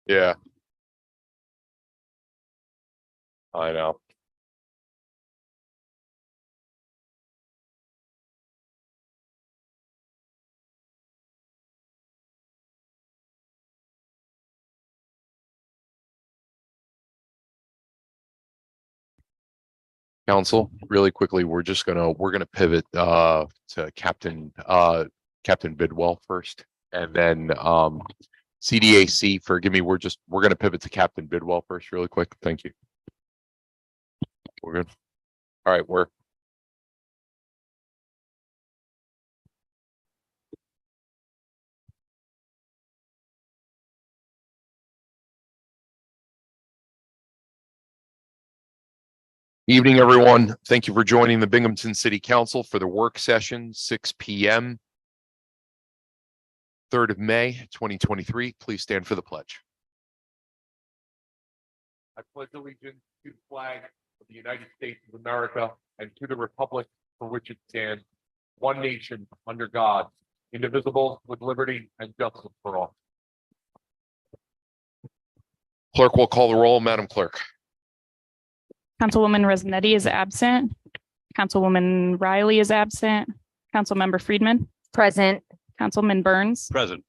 Yeah, I know. Council, really quickly, we're gonna pivot to Captain Bidwell first, and then CDAC, forgive me, we're gonna pivot to Captain Bidwell first really quick. Thank you. We're good. All right, we're evening, everyone. Thank you for joining the Binghamton City Council for the work session, 6 p.m. 3rd of May, 2023. Please stand for the pledge. I pledge allegiance to the flag of the United States of America and to the republic for which it stands, one nation, under God, indivisible, with liberty and justice for all. Clerk will call the roll. Madam Clerk. Councilwoman Rosnetti is absent. Councilwoman Riley is absent. Councilmember Friedman. Present. Councilman Burns. Present.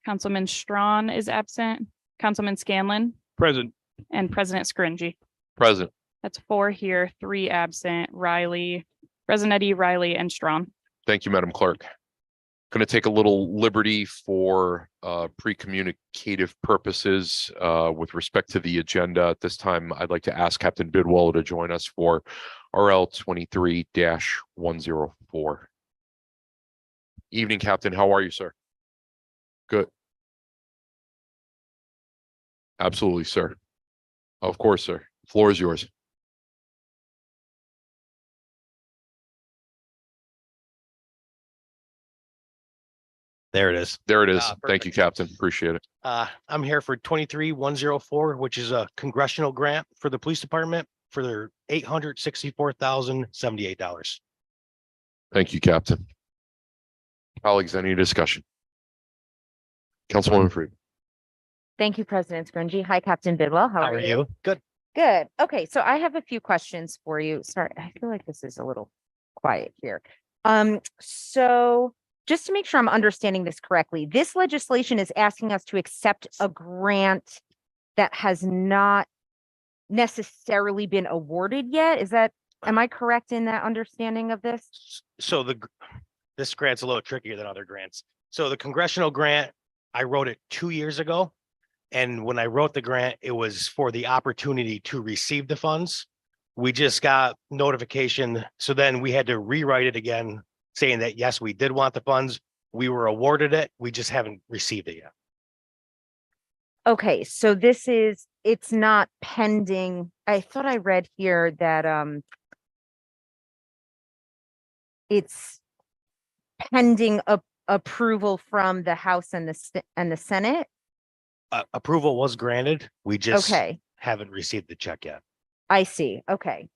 Councilman Strawn is absent. Councilman Scanlon Present. and President Scringy. Present. That's 4 here, 3 absent. Riley, Rosnetti, Riley, and Strawn. Thank you, Madam Clerk. Going to take a little liberty for pre-communicative purposes with respect to the agenda. At this time, I'd like to ask Captain Bidwell to join us for RL 23-104. Evening, Captain. How are you, sir? Good. Absolutely, sir. Of course, sir. Floor is yours. There it is. There it is. Perfect. Thank you, Captain. Appreciate it. I'm here for 23-104, which is a congressional grant for the police department for their $864,078. Thank you, Captain. Colleagues, any discussion? Councilwoman Friedman. Thank you, President Scringy. Hi, Captain Bidwell. How How are you? Good. Good. Okay, so I have a few questions for you. Sorry, I feel like this is a little quiet here. So just to make sure I'm understanding this correctly, this legislation is asking us to accept a grant that has not necessarily been awarded yet. Am I correct in that understanding of this? So this grant's a little trickier than other grants. So the congressional grant, I wrote it 2 years ago. And when I wrote the grant, it was for the opportunity to receive the funds. We just got notification. So then we had to rewrite it again, saying that, yes, we did want the funds. We were awarded it. We just haven't received it yet. Okay, so it's not pending. I thought I read here that it's pending approval from the House and the Senate. Approval was granted. We just Okay, haven't received the check yet. I see. Okay.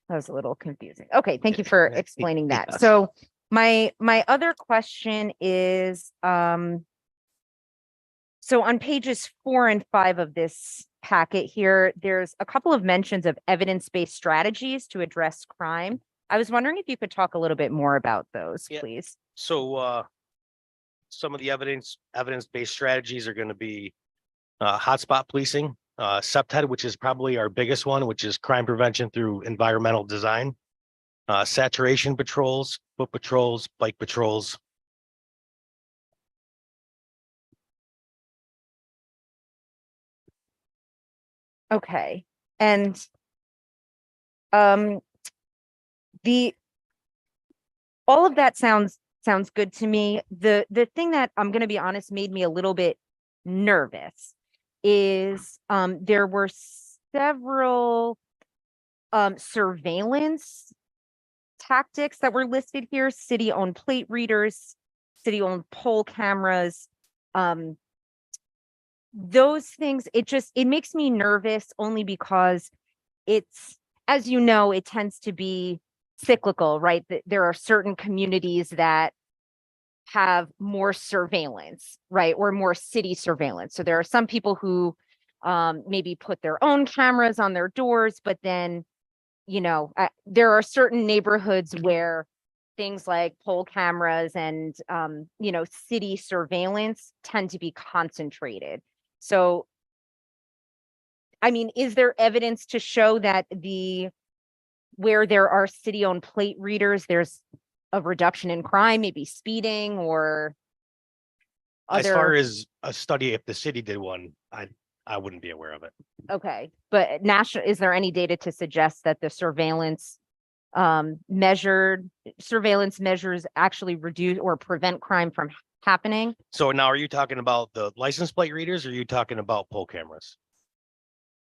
That was a little confusing. Okay, thank you for explaining that. Yeah. So my other question is, so on pages 4 and 5 of this packet here, there's a couple of mentions of evidence-based strategies to address crime. I was wondering if you could talk a little bit more about those, Yeah. please. So some of the evidence-based strategies are going to be hotspot policing, CPTED, which is probably our biggest one, which is crime prevention through environmental design, saturation patrols, foot patrols, bike patrols. Okay, and all of that sounds good to me. The thing that I'm going to be honest made me a little bit nervous is there were several surveillance tactics that were listed here: city-owned plate readers, city-owned poll cameras. Those things, it makes me nervous only because it's, as you know, it tends to be cyclical, right? There are certain communities that have more surveillance, right? Or more city surveillance. So there are some people who maybe put their own cameras on their doors, but then, there are certain neighborhoods where things like pole cameras and, city surveillance tend to be concentrated. So, I mean, is there evidence to show that where there are city-owned plate readers, there's a reduction in crime, maybe speeding or As far other, as a study, if the city did one, I wouldn't be aware of it. okay, but is there any data to suggest that the surveillance measures actually reduce or prevent crime from happening? So now are you talking about the license plate readers or are you talking about poll cameras?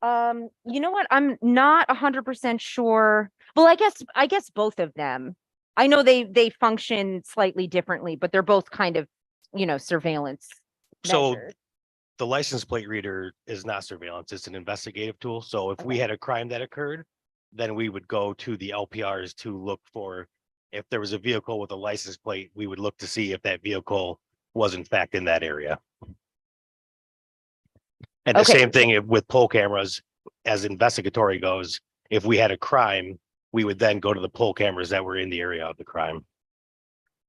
You know what? I'm not 100% sure. Well, I guess both of them. I know they function slightly differently, but they're both kind of, surveillance So measures. the license plate reader is not surveillance, it's an investigative tool. So if we Okay. had a crime that occurred, then we would go to the LPRs to look for, if there was a vehicle with a license plate, we would look to see if that vehicle was in fact in that area. And the Okay. same thing with poll cameras, as investigatory goes, if we had a crime, we would then go to the poll cameras that were in the area of the crime.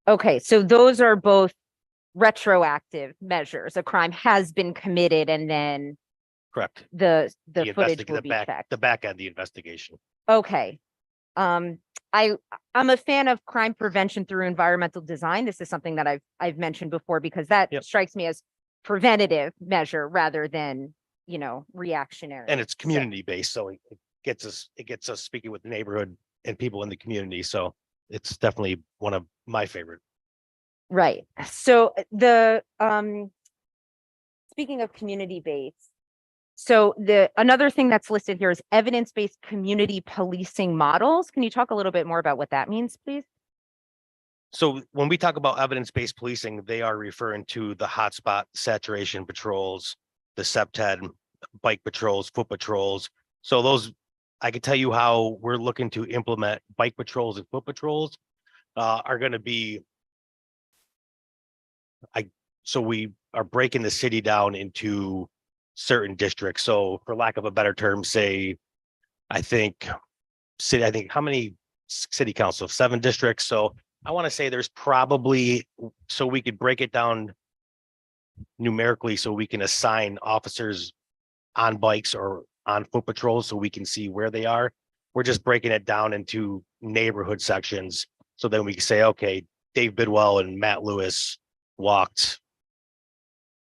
Okay, so those are both retroactive measures. A crime has been committed and then Correct. the The footage will the be back, checked. the back end, the investigation. Okay. I'm a fan of crime prevention through environmental design. This is something that I've mentioned before because that Yep. strikes me as preventative measure rather than, reactionary. And it's So- community based, so it gets us speaking with the neighborhood and people in the community. So it's definitely one of my favorite. Right. So speaking of community based, so another thing that's listed here is evidence-based community policing models. Can you talk a little bit more about what that means, please? So when we talk about evidence-based policing, they are referring to the hotspot saturation patrols, the SEPTED, bike patrols, foot patrols. So those, I can tell you how we're looking to implement bike patrols and foot patrols are going to be. So we are breaking the city down into certain districts. So for lack of a better term, say, I think how many city council, 7 districts. So I want to say there's probably, so we could break it down numerically so we can assign officers on bikes or on foot patrols so we can see where they are. We're just breaking it down into neighborhood sections. So then we can say, okay, Dave Bidwell and Matt Lewis walked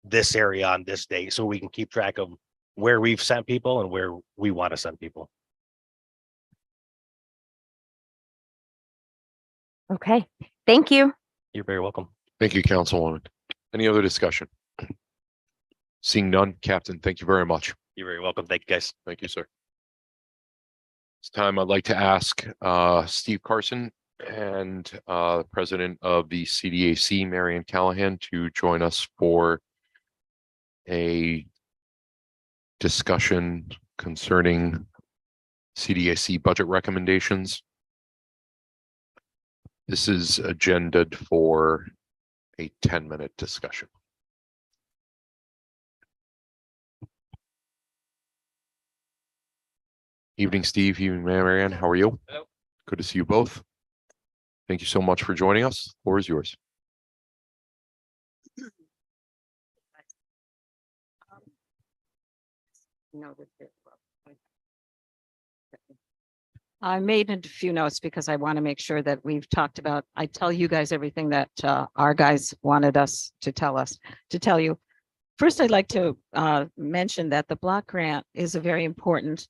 this area on this day, so we can keep track of where we've sent people and where we want to send people. Okay, thank you. You're very welcome. Thank you, Councilwoman. Any other discussion? Seeing none, Captain, thank you very much. You're very welcome. Thank you, guys. Thank you, sir. This time I'd like to ask Steve Carson and President of the CDAC, Marianne Callahan, to join us for a discussion concerning CDAC budget recommendations. This is agendaed for a 10-minute discussion. Evening, Steve. Evening, Marianne. How are you? Hello. Good to see you both. Thank you so much for joining us. Floor is yours. I made a few notes because I want to make sure that we've talked about, I tell you guys everything that our guys wanted us to tell you. First, I'd like to mention that the block grant is a very important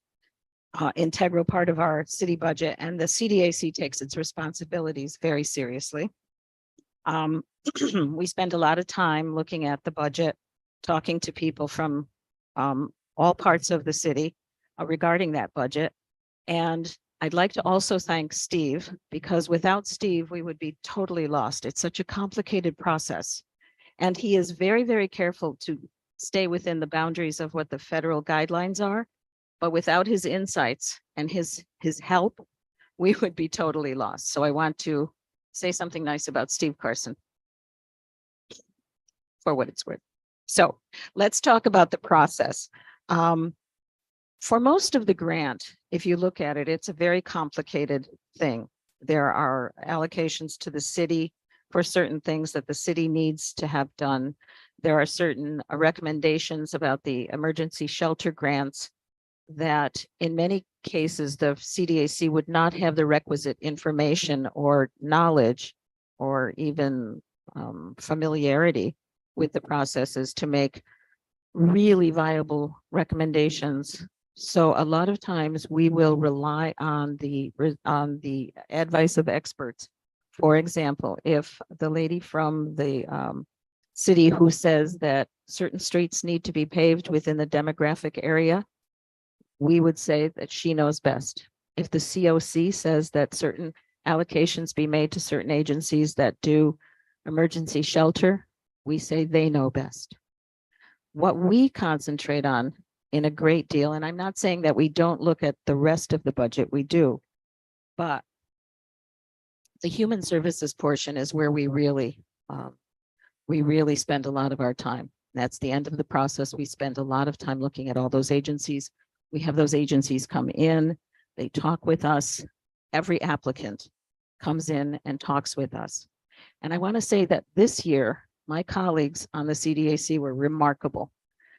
integral part of our city budget, and the CDAC takes its responsibilities very seriously. We spend a lot of time looking at the budget, talking to people from all parts of the city regarding that budget. And I'd like to also thank Steve, because without Steve, we would be totally lost. It's such a complicated process. And he is very, very careful to stay within the boundaries of what the federal guidelines are. But without his insights and his help, we would be totally lost. So I want to say something nice about Steve Carson. for what it's worth. So let's talk about the process. For most of the grant, if you look at it, it's a very complicated thing. There are allocations to the city for certain things that the city needs to have done. There are certain recommendations about the emergency shelter grants that in many cases, the CDAC would not have the requisite information or knowledge or even familiarity with the processes to make really viable recommendations. So a lot of times we will rely on the advice of experts. For example, if the lady from the city who says that certain streets need to be paved within the demographic area, we would say that she knows best. If the COC says that certain allocations be made to certain agencies that do emergency shelter, we say they know best. What we concentrate on in a great deal, and I'm not saying that we don't look at the rest of the budget, we do, but the human services portion is where we really spend a lot of our time. That's the end of the process. We spend a lot of time looking at all those agencies. We have those agencies come in, they talk with us. Every applicant comes in and talks with us. And I want to say that this year, my colleagues on the CDAC were remarkable.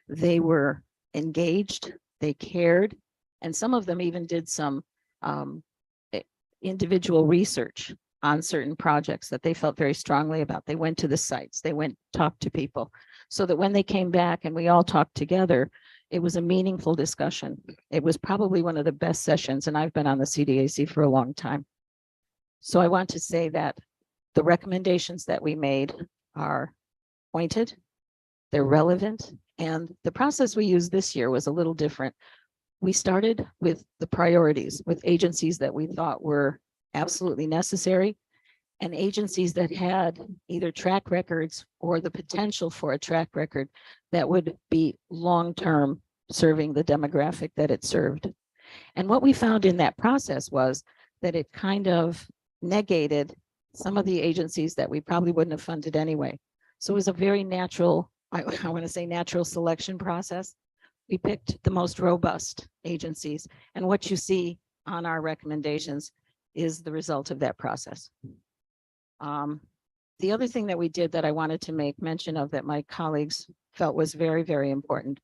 They were engaged, they cared, and some of them even did some individual research on certain projects that they felt very strongly about. They went to the sites, they went, talked to people, so that when they came back and we all talked together, it was a meaningful discussion. It was probably one of the best sessions, and I've been on the CDAC for a long time. So I want to say that the recommendations that we made are pointed, they're relevant, and the process we used this year was a little different. We started with the priorities, with agencies that we thought were absolutely necessary, and agencies that had either track records or the potential for a track record that would be long-term serving the demographic that it served. And what we found in that process was that it kind of negated some of the agencies that we probably wouldn't have funded anyway. So it was a very natural, I want to say natural selection process. We picked the most robust agencies, and what you see on our recommendations is the result of that process. The other thing that we did that I wanted to make mention of that my colleagues felt was very, very important.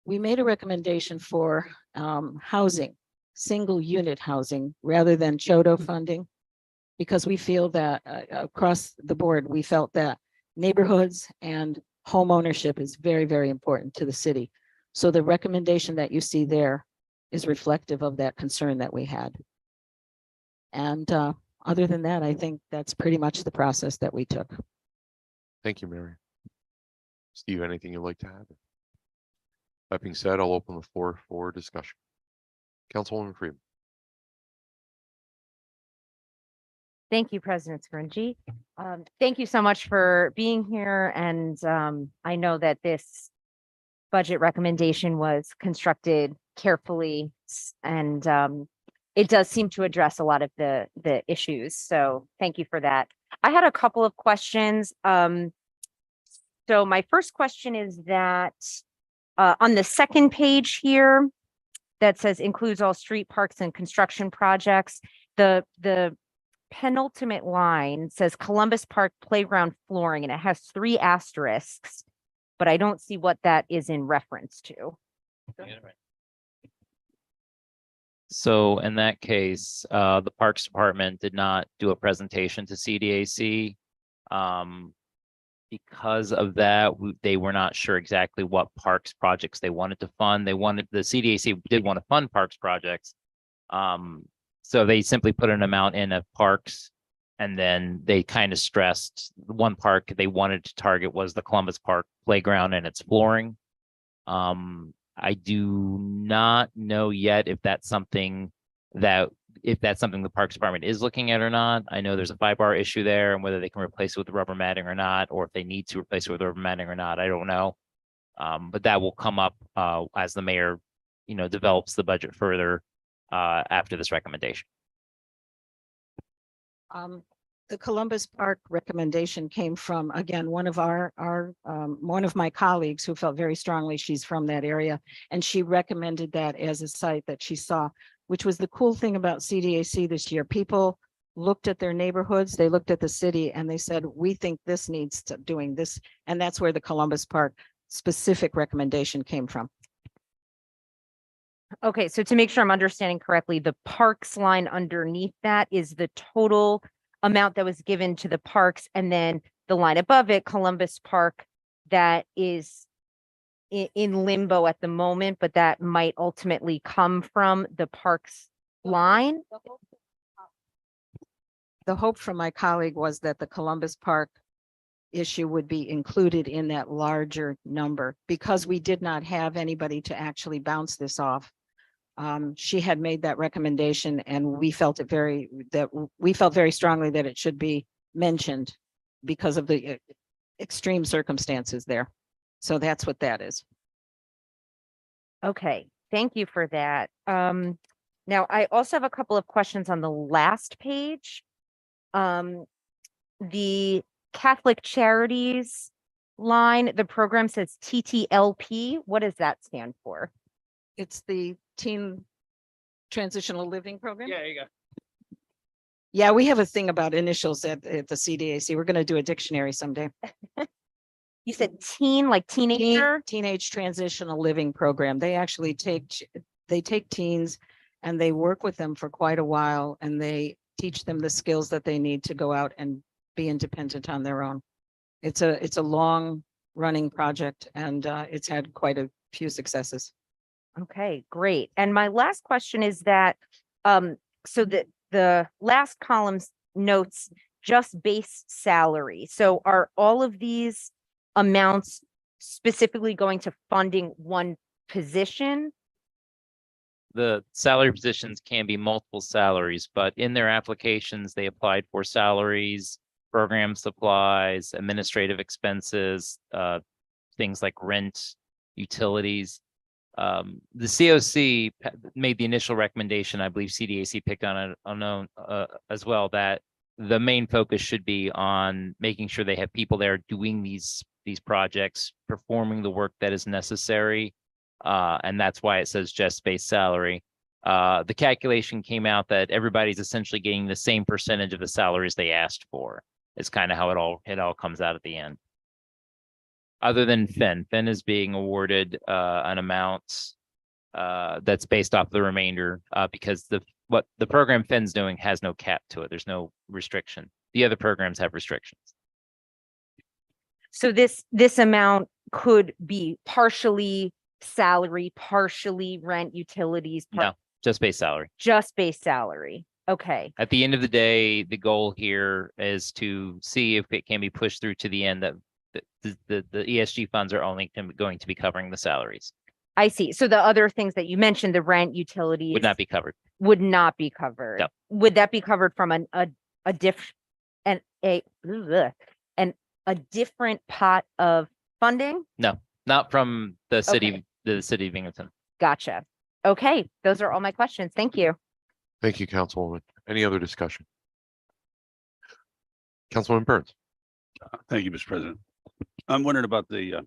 We made a recommendation for housing, single unit housing, rather than CHODO funding, because we feel that across the board, we felt that neighborhoods and home ownership is very, very important to the city. So the recommendation that you see there is reflective of that concern that we had. And other than that, I think that's pretty much the process that we took. Thank you, Mary. Steve, anything you'd like to add? That being said, I'll open the floor for discussion. Councilwoman Freeman. Thank you, President Scringy. Thank you so much for being here. And I know that this budget recommendation was constructed carefully, and it does seem to address a lot of the issues. So thank you for that. I had a couple of questions. So my first question is that on the second page here that says includes all street, parks, and construction projects, the penultimate line says Columbus Park playground flooring, and it has 3 asterisks, but I don't see what that is in reference to. So in that case, the Parks Department did not do a presentation to CDAC. Because of that, they were not sure exactly what parks projects they wanted to fund. The CDAC did want to fund parks projects. So they simply put an amount in of parks, and then they kind of stressed the one park they wanted to target was the Columbus Park playground and its flooring. I do not know yet if that's something the Parks Department is looking at or not. I know there's a 5-bar issue there, and whether they can replace it with rubber matting or not, or if they need to replace it with rubber matting or not, I don't know. But that will come up as the mayor, develops the budget further after this recommendation. The Columbus Park recommendation came from, again, one of one of my colleagues who felt very strongly, she's from that area. And she recommended that as a site that she saw, which was the cool thing about CDAC this year. People looked at their neighborhoods, they looked at the city and they said, we think this needs to doing this. And that's where the Columbus Park specific recommendation came from. Okay, so to make sure I'm understanding correctly, the parks line underneath that is the total amount that was given to the parks, and then the line above it, Columbus Park, that is in limbo at the moment, but that might ultimately come from the parks line. The hope from my colleague was that the Columbus Park issue would be included in that larger number because we did not have anybody to actually bounce this off. She had made that recommendation and we felt very strongly that it should be mentioned because of the extreme circumstances there. So that's what that is. Okay, thank you for that. Now I also have a couple of questions on the last page. The Catholic Charities line, the program says TTLP. What does that stand for? It's the Teen Transitional Living Program. Yeah, you go. Yeah, we have a thing about initials at the CDAC. We're going to do a dictionary someday. You said teen, like teenager? Teenage Transitional Living Program. They actually take teens and they work with them for quite a while and they teach them the skills that they need to go out and be independent on their own. It's a long running project and it's had quite a few successes. Okay, great. And my last question is that, so the last columns notes just base salary. So are all of these amounts specifically going to funding one position? The salary positions can be multiple salaries, but in their applications, they applied for salaries, program supplies, administrative expenses, things like rent, utilities. The COC made the initial recommendation, I believe CDAC picked on it as well, that the main focus should be on making sure they have people there doing these projects, performing the work that is necessary. And that's why it says just base salary. The calculation came out that everybody's essentially getting the same percentage of the salaries they asked for. It's kind of how it all comes out at the end. Other than Finn is being awarded an amount that's based off the remainder because what the program Finn's doing has no cap to it. There's no restriction. The other programs have restrictions. So this amount could be partially salary, partially rent, utilities, No, just base salary. just base salary. Okay, At the end of the day, the goal here is to see if it can be pushed through to the end that the ESG funds are only going to be covering the salaries. I see. So the other things that you mentioned, the rent, utilities. Would not be covered. Would not be covered. No. Would that be covered from a different pot of funding? No, not from the city, Okay. the city of Binghamton. Gotcha. Okay, those are all my questions. Thank you. Thank you, Councilwoman. Any other discussion? Councilman Burns. Thank you, Mr. President. I'm wondering about the,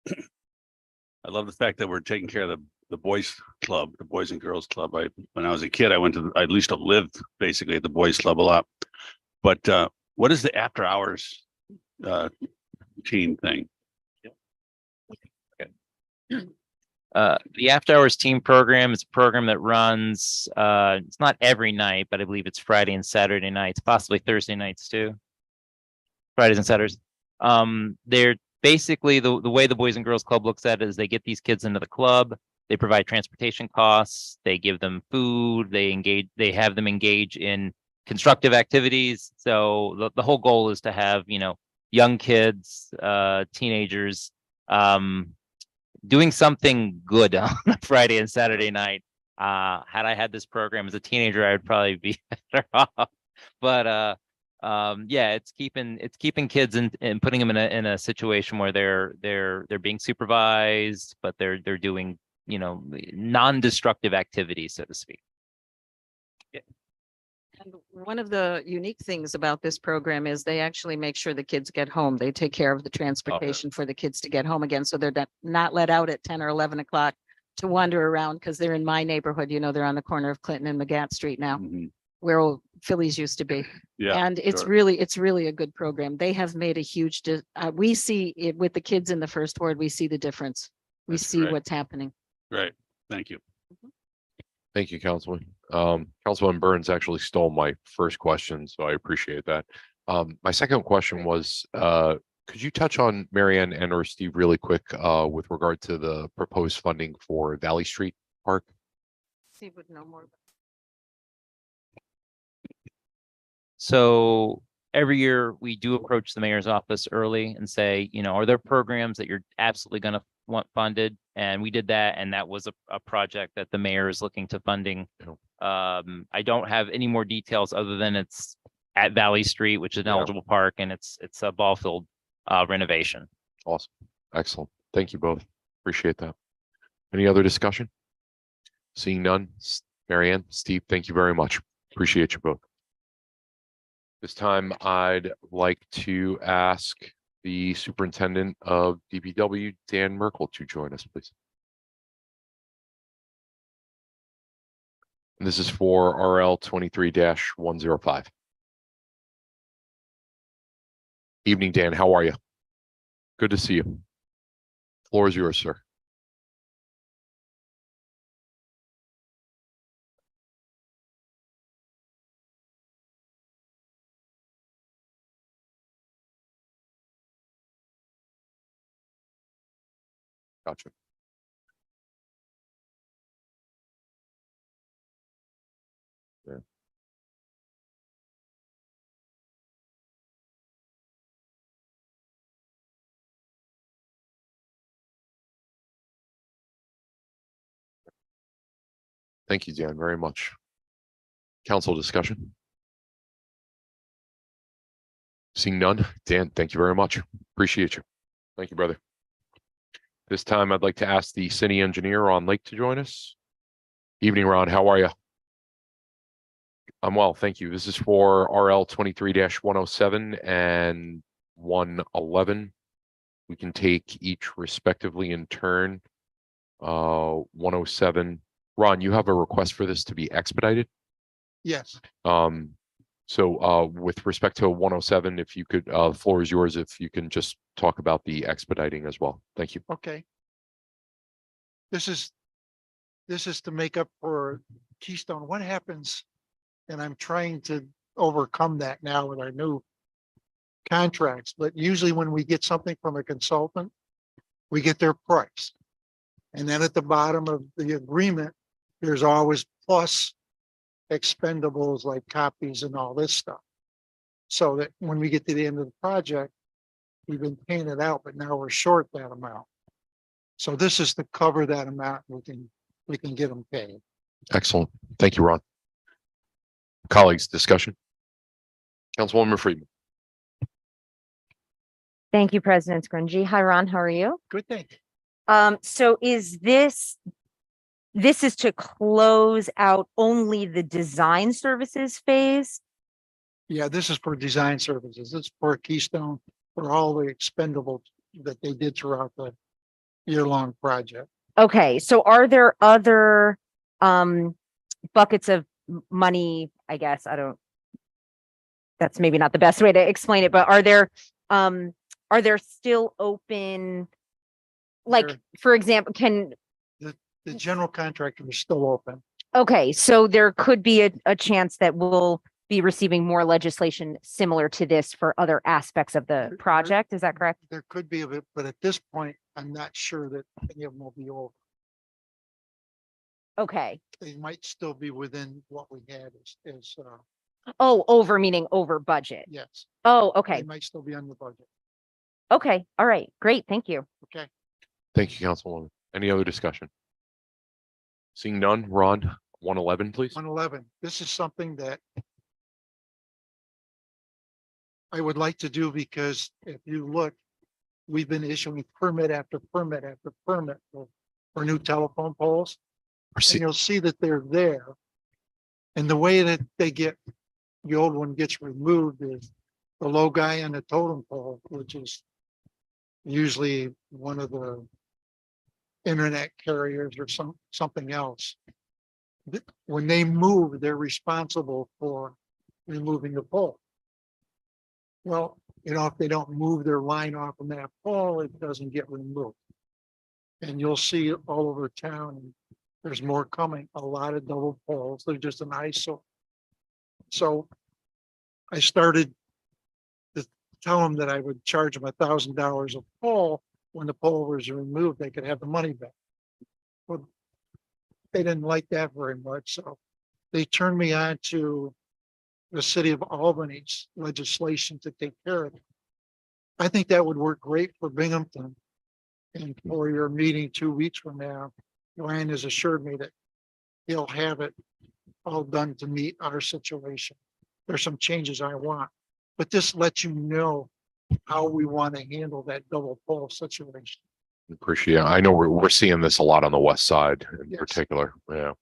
I love the fact that we're taking care of the boys club, the Boys and Girls Club. When I was a kid, I at least lived basically at the boys club a lot. But what is the after hours team thing? The after hours team program is a program that runs, it's not every night, but I believe it's Friday and Saturday nights, possibly Thursday nights too. Fridays and Saturdays. They're basically the way the Boys and Girls Club looks at it is they get these kids into the club, they provide transportation costs, they give them food, they have them engage in constructive activities. So the whole goal is to have, young kids, teenagers, doing something good on a Friday and Saturday night. Had I had this program as a teenager, I would probably be better off. But yeah, it's keeping kids and putting them in a situation where they're being supervised, but they're doing, non-destructive activities, so to speak. And one of the unique things about this program is they actually make sure the kids get home. They take care of the transportation for the kids to get home again. So they're not let out at 10 or 11 o'clock to wander around because they're in my neighborhood. You know, they're on the corner of Clinton and McGatt Street now, Mhm. where old Phillies used to be. Yeah. And it's sure. really a good program. They have made a huge, we see it with the kids in the first ward, we see the difference. We That's see great. what's happening. Great. Thank you. Thank you, Councilman. Councilman Burns actually stole my first question, so I appreciate that. My second question was, could you touch on Marianne and or Steve really quick, with regard to the proposed funding for Valley Street Park? Steve would know more. So every year we do approach the mayor's office early and say, you know, are there programs that you're absolutely going to want funded? And we did that. And that was a project that the mayor is looking to funding. I don't have any more details other than it's at Valley Street, which is an Yeah. eligible park, and it's a ball field renovation. Awesome. Excellent. Thank you both. Appreciate that. Any other discussion? Seeing none. Marianne, Steve, thank you very much. Appreciate you both. This time, I'd like to ask the superintendent of DPW, Dan Merkel, to join us, please. And this is for RL 23-105. Evening, Dan. How are you? Good to see you. Floor is yours, sir. Gotcha. Yeah. Thank you, Dan, very much. Council discussion? Seeing none. Dan, thank you very much. Appreciate you. Thank you, brother. This time, I'd like to ask the city engineer on Lake to join us. Evening, Ron. How are you? I'm well, thank you. This is for RL 23-107 and 111. We can take each respectively in turn. 107. Ron, you have a request for this to be expedited? Yes, So with respect to 107, if you could, the floor is yours, if you can just talk about the expediting as well. Thank you. okay. This is to make up for Keystone. What happens? And I'm trying to overcome that now with our new contracts, but usually when we get something from a consultant, we get their price. And then at the bottom of the agreement, there's always plus expendables like copies and all this stuff. So that when we get to the end of the project, we've been paying it out, but now we're short that amount. So this is to cover that amount. We can get them paid. Excellent. Thank you, Ron. Colleagues, discussion? Councilwoman Friedman. Thank you, President Scringy. Hi, Ron. How are you? Good thing. So is this is to close out only the design services phase? Yeah, this is for design services. This is for Keystone, for all the expendables that they did throughout the year-long project. Okay, so are there other buckets of money? I guess that's maybe not the best way to explain it, but are there still open? Like, There- for example, The general contractor is still open. okay, so there could be a chance that we'll be receiving more legislation similar to this for other aspects of the project. Is that correct? There could be a bit, but at this point, I'm not sure that any of them will be over. Okay. They might still be within what we had as Oh, over meaning over budget. yes, Oh, they okay. might still be on the budget. Okay. All right. Great. Thank you. Okay. Thank you, Councilwoman. Any other discussion? Seeing none, Ron, 111, please. 111, this is something that I would like to do because if you look, we've been issuing permit after permit after permit for new telephone poles. And Proceed. you'll see that they're there. And the way that they get the old one gets removed is the low guy on the totem pole, which is usually one of the internet carriers or something else. When they move, they're responsible for removing the pole. Well, if they don't move their line off from that pole, it doesn't get removed. And you'll see it all over town. And there's more coming, a lot of double poles. They're just an eyesore. So I started to tell them that I would charge them $1,000 a pole. When the pole was removed, they could have the money back. Well, they didn't like that very much, so they turned me on to the city of Albany's legislation to take care of it. I think that would work great for Binghamton. And for your meeting 2 weeks from now, Ryan has assured me that he'll have it all done to meet our situation. There's some changes I want, but this lets you know how we want to handle that double pole situation. Appreciate it. I know we're seeing this a lot on the west side in Yes. particular. Yeah.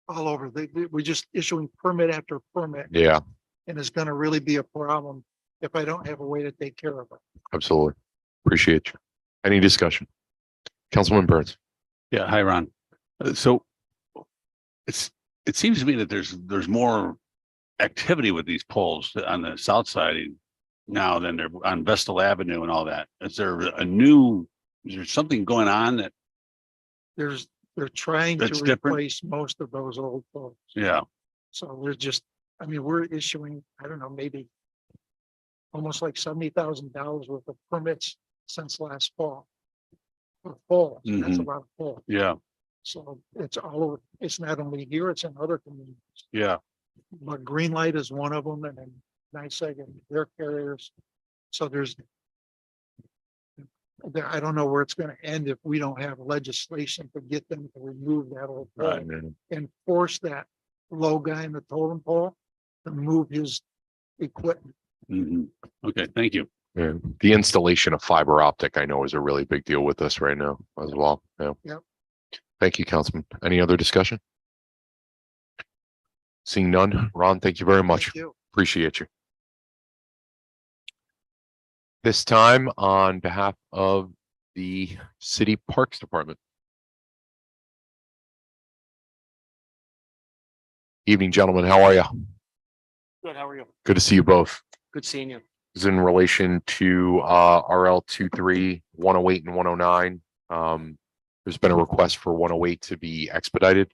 All over. We're just issuing permit after permit, Yeah, and it's gonna really be a problem if I don't have a way to take care of it. absolutely. Appreciate you. Any discussion? Councilman Burns. Yeah, hi, Ron. So it seems to me that there's more activity with these poles on the south side now than there on Vestal Avenue and all that. Is there something going on that, They're trying to That's different? replace most of those old poles. yeah, So we're issuing, I don't know, maybe almost like $70,000 worth of permits since last fall. For poles, that's a lot of poles. yeah, So it's all over, it's not only here, it's in other communities. yeah. But Greenlight is one of them, and then NYSEG and their carriers. So I don't know where it's gonna end if we don't have legislation to get them to remove that old pole Right. and force that low guy in the totem pole to move his equipment. Mhm. Okay, thank you. Yeah. The installation of fiber optic, I know, is a really big deal with this right now as well. Yeah. Yep. Thank you, Councilman. Any other discussion? Seeing none. Ron, thank you very much. Thank you. Appreciate you. This time on behalf of the City Parks Department. Evening, gentlemen. How are you? Good, how are you? Good to see you both. Good seeing you. Is in relation to RL 23, 108 and 109. There's been a request for 108 to be expedited.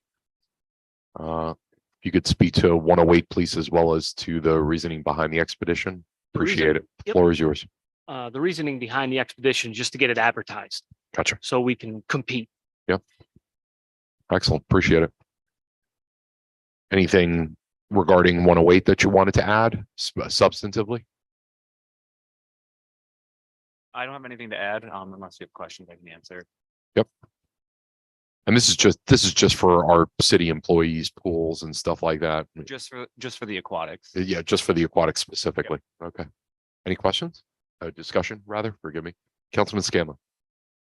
If you could speak to 108, please, as well as to the reasoning behind the expedition. The reason- Appreciate it. The Yep. floor is yours. The reasoning behind the expedition, is just to get it advertised, Gotcha. so we can compete. Excellent. Appreciate it. Anything regarding 108 that you wanted to add substantively? I don't have anything to add, unless you have questions I can answer. And this is just for our city employees, pools and stuff like that. Just for the aquatics. Yeah, just for the aquatics specifically. Okay. Any questions? Discussion, rather, forgive me. Councilman Scanlon.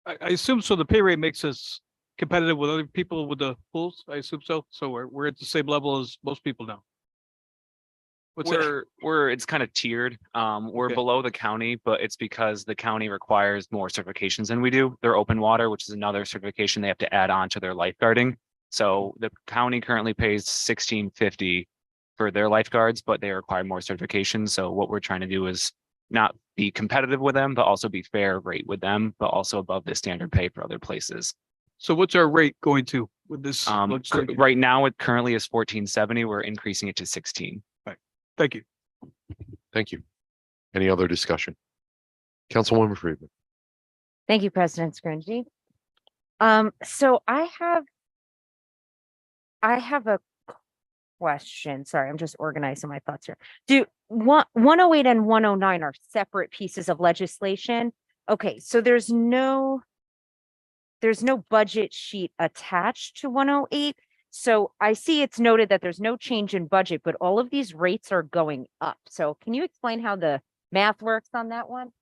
I assume so. The pay rate makes us competitive with other people with the pools. I assume so. So we're at the same level as most people now. What's that? It's kind of tiered. We're Okay. below the county, but it's because the county requires more certifications than we do. They're open water, which is another certification they have to add on to their lifeguarding. So the county currently pays $16.50 for their lifeguards, but they require more certifications. So what we're trying to do is not be competitive with them, but also be fair rate with them, but also above the standard pay for other places. So what's our rate going to with this? legislation? Right now, it currently is $14.70. We're increasing it to 16. Thank you. Thank you. Any other discussion? Councilwoman Friedman. Thank you, President Scringy. So I have a question. Sorry, I'm just organizing my thoughts here. 108 and 109 are separate pieces of legislation? Okay, so there's no budget sheet attached to 108. So I see it's noted that there's no change in budget, but all of these rates are going up. So can you explain how the math works on that one?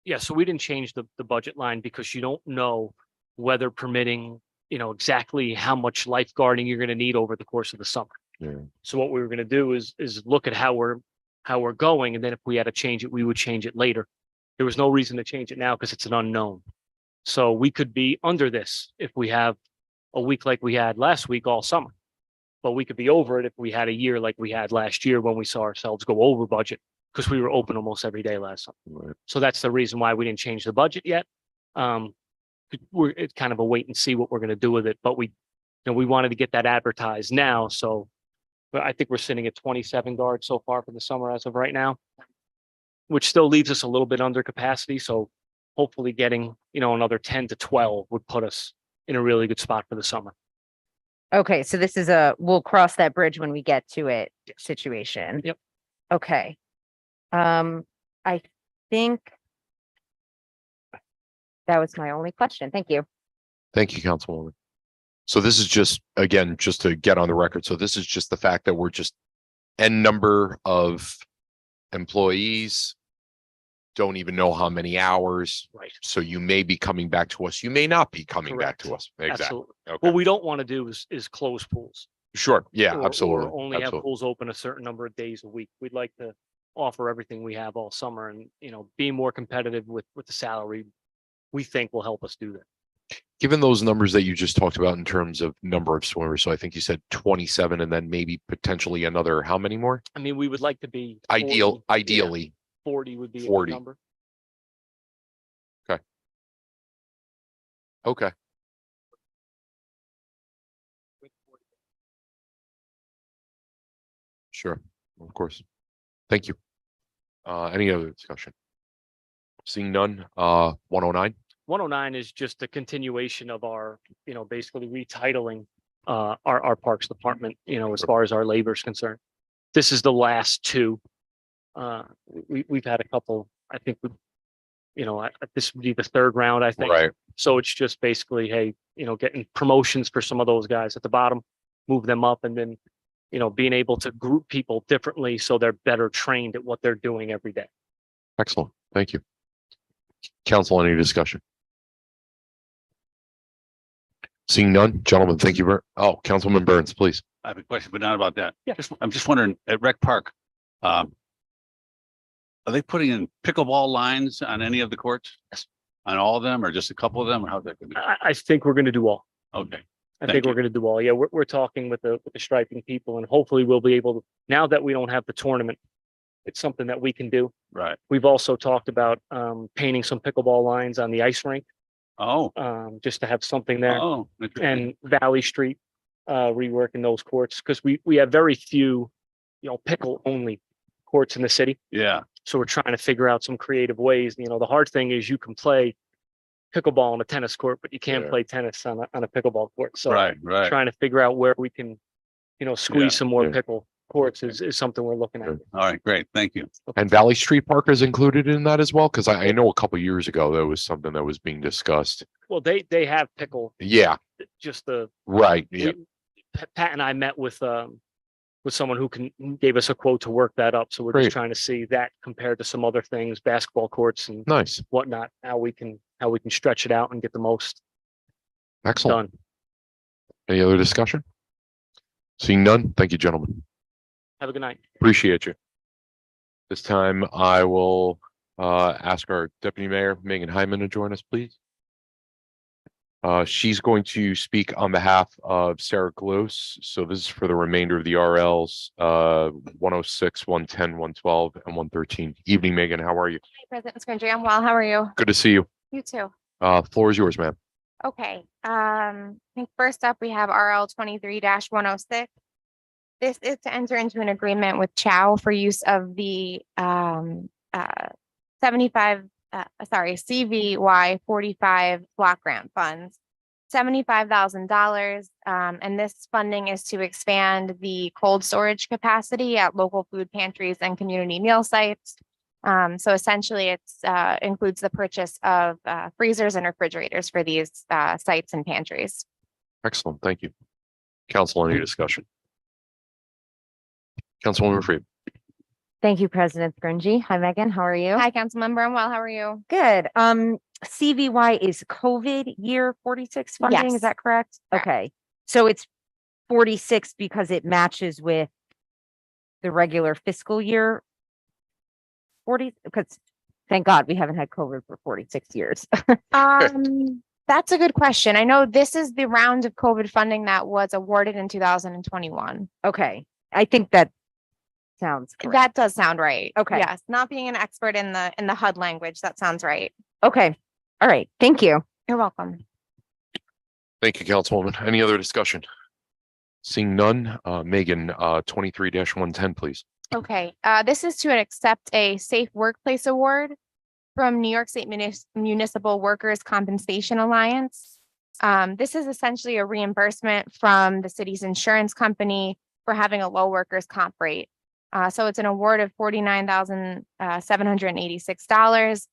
Yeah, so we didn't change the budget line because you don't know whether permitting, exactly how much lifeguarding you're gonna need over the course of the summer. Yeah. So what we were gonna do is look at how we're going, and then if we had to change it, we would change it later. There was no reason to change it now because it's an unknown. So we could be under this if we have a week like we had last week all summer. But we could be over it if we had a year like we had last year when we saw ourselves go over budget because we were open almost every day last summer. Right. So that's the reason why we didn't change the budget yet. It's kind of a wait and see what we're going to do with it, but we wanted to get that advertised now. So but I think we're sitting at 27 guards so far for the summer as of right now, which still leaves us a little bit under capacity. So hopefully getting, another 10 to 12 would put us in a really good spot for the summer. Okay, so this is we'll cross that bridge when we get to it situation. Yep. Okay. I think that was my only question. Thank you. Thank you, Councilwoman. So this is just, again, just to get on the record. So this is just the fact that we're just N number of employees, don't even know how many hours. Right. So you may be coming back to us. You may not be coming back to us. Exactly. Absolutely. Okay. What we don't want to do is close pools. Sure. Yeah, or absolutely. only have Absolutely. pools open a certain number of days a week. We'd like to offer everything we have all summer and, be more competitive with the salary. We think will help us do that. Given those numbers that you just talked about in terms of number of swimmers, so I think you said 27 and then maybe potentially another, how many more? I mean, we would like to be 40, yeah, Ideally, 40 would be a good 40. number. okay. Sure, of course. Thank you. Any other discussion? Seeing none, 109, 109 is just a continuation of our, basically retitling our parks department, as far as our labor is concerned. This is the last two. We've had a couple, I think, this would be the third round, I think. right? So it's just basically, hey, getting promotions for some of those guys at the bottom, move them up, and then, being able to group people differently so they're better trained at what they're doing every day. Excellent, thank you. Council, any discussion? Seeing none, gentlemen, thank you very, Councilman Burns, please. I have a question, but not about that. Yeah. I'm just wondering, at Rec Park, are they putting in pickleball lines on any of the courts? Yes. On all of them or just a couple of them or how's that gonna I think we're going to do all. be? Okay, I Thank think we're you. going to do all. Yeah, we're talking with the striping people, and hopefully we'll be able to, now that we don't have the tournament, it's something that we can do. right. We've also talked about painting some pickleball lines on the ice rink, Oh, just to have something there. oh. interesting. And Valley Street, reworking those courts, because we have very few, pickle only courts in the city. Yeah, So we're trying to figure out some creative ways. The hard thing is you can play pickleball on a tennis court, but you can't Yeah. play tennis on a pickleball court. So right. trying to figure out where we can, squeeze Yeah, some more yeah. pickle courts is something we're looking at. Sure. All right, great. Thank you. And Valley Street Park is included in that as well? Because I know a couple years ago, there was something that was being discussed. Well, they have pickle, Yeah, just right, yeah, Pat and I met with someone who gave us a quote to work that up. So we're Great. just trying to see that compared to some other things, basketball courts and nice, whatnot, how we can stretch it out and get the most excellent. done. Any other discussion? Seeing none, thank you, gentlemen. Have a good night. Appreciate you. This time I will ask our Deputy Mayor, Megan Hyman, to join us, please. She's going to speak on behalf of Sarah Close. So this is for the remainder of the RLs, 106, 110, 112, and 113. Evening, Megan, how are you? Hi, President Scringy. I'm well. How are you? Good to see you. You too. Floor is yours, ma'am. Okay. I think first up we have RL 23-106. This is to enter into an agreement with Chow for use of the CVY 45 block grant funds, $75,000. And this funding is to expand the cold storage capacity at local food pantries and community meal sites. So essentially it's includes the purchase of freezers and refrigerators for these sites and pantries. Excellent, thank you. Council, any discussion? Councilwoman Freed. Thank you, President Scringy. Hi, Megan. How are you? Hi, Councilmember. I'm well. How are you? Good. CVY is COVID year 46 funding. Yes. Is that correct? Correct. Okay. So it's 46 because it matches with the regular fiscal year 40, because thank God we haven't had COVID for 46 years. That's a good question. I know this is the round of COVID funding that was awarded in 2021. Okay, I think that sounds correct. That does sound right. Okay. Yes, not being an expert in the HUD language, that sounds right. Okay, all right, thank you. You're welcome. Thank you, Councilwoman. Any other discussion? Seeing none, Megan, 23-110, please. Okay, this is to accept a Safe Workplace Award from New York State Municipal Workers Compensation Alliance. This is essentially a reimbursement from the city's insurance company for having a low workers' comp rate. So it's an award of $49,786.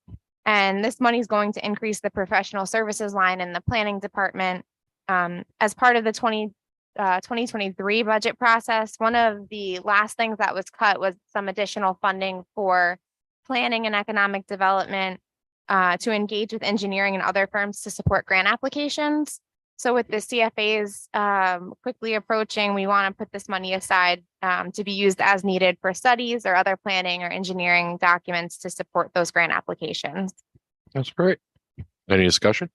And this money is going to increase the professional services line in the planning department. As part of the 2023 budget process, one of the last things that was cut was some additional funding for planning and economic development to engage with engineering and other firms to support grant applications. So with the CFAs quickly approaching, we want to put this money aside to be used as needed for studies or other planning or engineering documents to support those grant applications. That's great. Any discussion?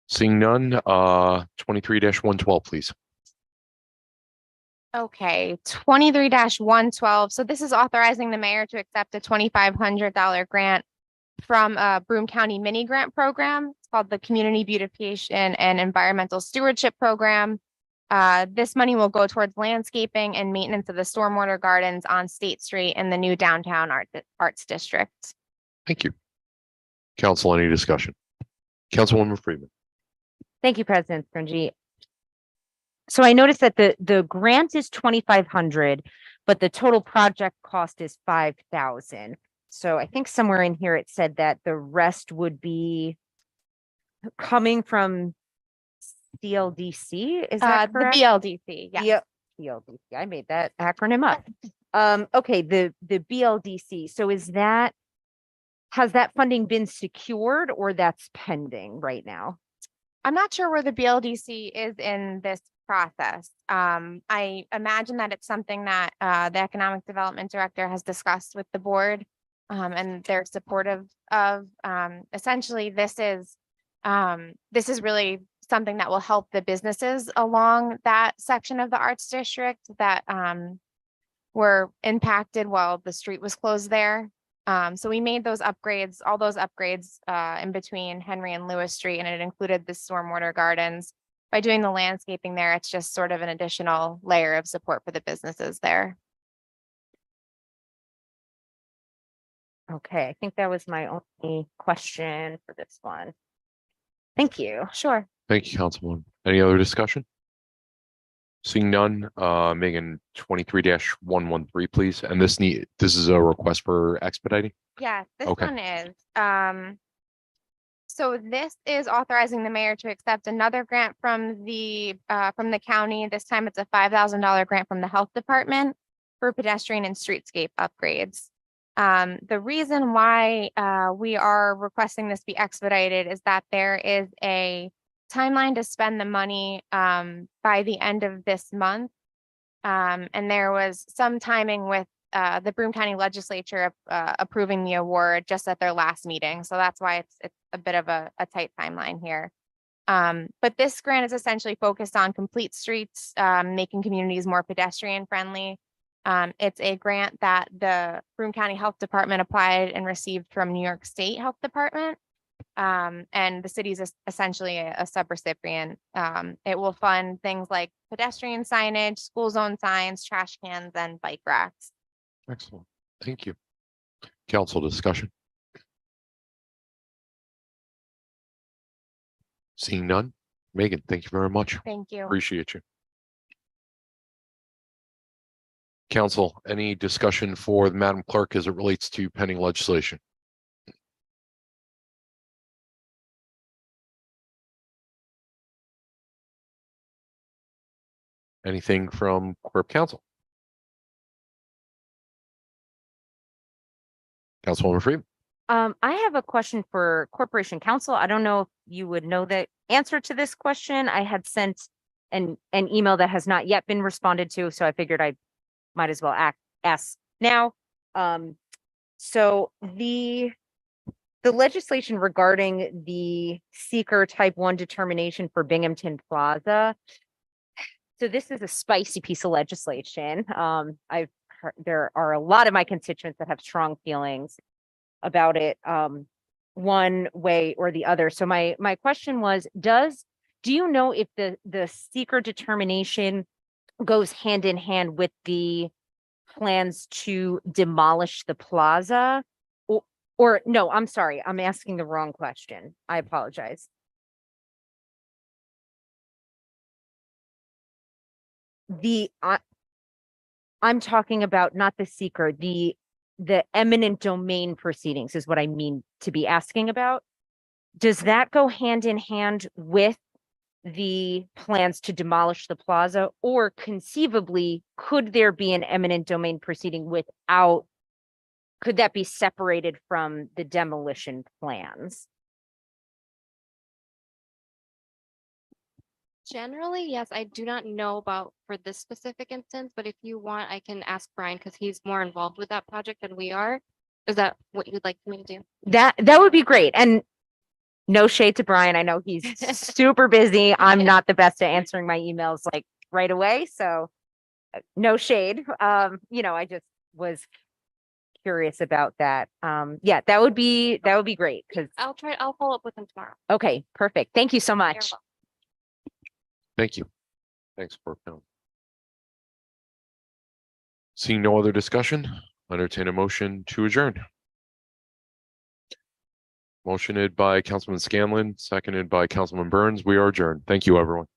Seeing none, 23-112, please. Okay, 23-112. So this is authorizing the mayor to accept a $2,500 grant from a Broome County mini grant program. It's called the Community Beautification and Environmental Stewardship Program. This money will go towards landscaping and maintenance of the stormwater gardens on State Street in the new downtown arts district. Thank you. Council, any discussion? Councilwoman Freeman. Thank you, President Scringy. So I noticed that the grant is 2,500, but the total project cost is 5,000. So I think somewhere in here it said that the rest would be coming from CLDC. Is that The correct? BLDC, yes. Yep, BLDC. I made that acronym up. Okay, the BLDC. So has that funding been secured or that's pending right now? I'm not sure where the BLDC is in this process. I imagine that it's something that the Economic Development Director has discussed with the board, and they're supportive of. Essentially, this is really something that will help the businesses along that section of the Arts District that were impacted while the street was closed there. So we made those upgrades, all those upgrades in between Henry and Lewis Street, and it included the stormwater gardens. By doing the landscaping there, it's just sort of an additional layer of support for the businesses there. Okay, I think that was my only question for this one. Thank you. Sure. Thank you, Councilwoman. Any other discussion? Seeing none, Megan, 23-113, please. And this is a request for expediting? Yeah, this Okay. one is. So this is authorizing the mayor to accept another grant from the county. This time it's a $5,000 grant from the health department for pedestrian and streetscape upgrades. The reason why we are requesting this be expedited is that there is a timeline to spend the money by the end of this month. And there was some timing with the Broome County Legislature approving the award just at their last meeting. So that's why it's a bit of a tight timeline here. But this grant is essentially focused on complete streets, making communities more pedestrian friendly. It's a grant that the Broome County Health Department applied and received from New York State Health Department. And the city is essentially a subrecipient. It will fund things like pedestrian signage, school zone signs, trash cans, and bike racks. Excellent. Thank you. Council discussion. Seeing none, Megan, thank you very much. Thank you. Appreciate you. Council, any discussion for the Madam Clerk as it relates to pending legislation? Anything from Corp Council? Councilwoman Freeman. I have a question for Corporation Counsel. I don't know if you would know the answer to this question. I had sent an email that has not yet been responded to, so I figured I might as well ask now. So the legislation regarding the seeker type 1 determination for Binghamton Plaza. So this is a spicy piece of legislation. I've heard there are a lot of my constituents that have strong feelings about it, one way or the other. So my question was, do you know if the seeker determination goes hand in hand with the plans to demolish the plaza? Or no, I'm sorry, I'm asking the wrong question. I apologize. I'm talking about not the seeker, the eminent domain proceedings is what I mean to be asking about. Does that go hand in hand with the plans to demolish the plaza, or conceivably could there be an eminent domain proceeding without, could that be separated from the demolition plans? Generally, yes, I do not know about for this specific instance, but if you want, I can ask Brian because he's more involved with that project than we are. Is that what you'd like me to do? That would be great. And no shade to Brian. I know he's super busy. I'm not the best at answering my emails like right away. So no shade. I just was curious about that. Yeah, that would be great because I'll follow up with him tomorrow. okay, perfect. Thank you so You're much. welcome. Thank you. Thanks, Board Pound. Seeing no other discussion, entertain a motion to adjourn. Motioned by Councilman Scanlon, seconded by Councilman Burns. We are adjourned. Thank you, everyone.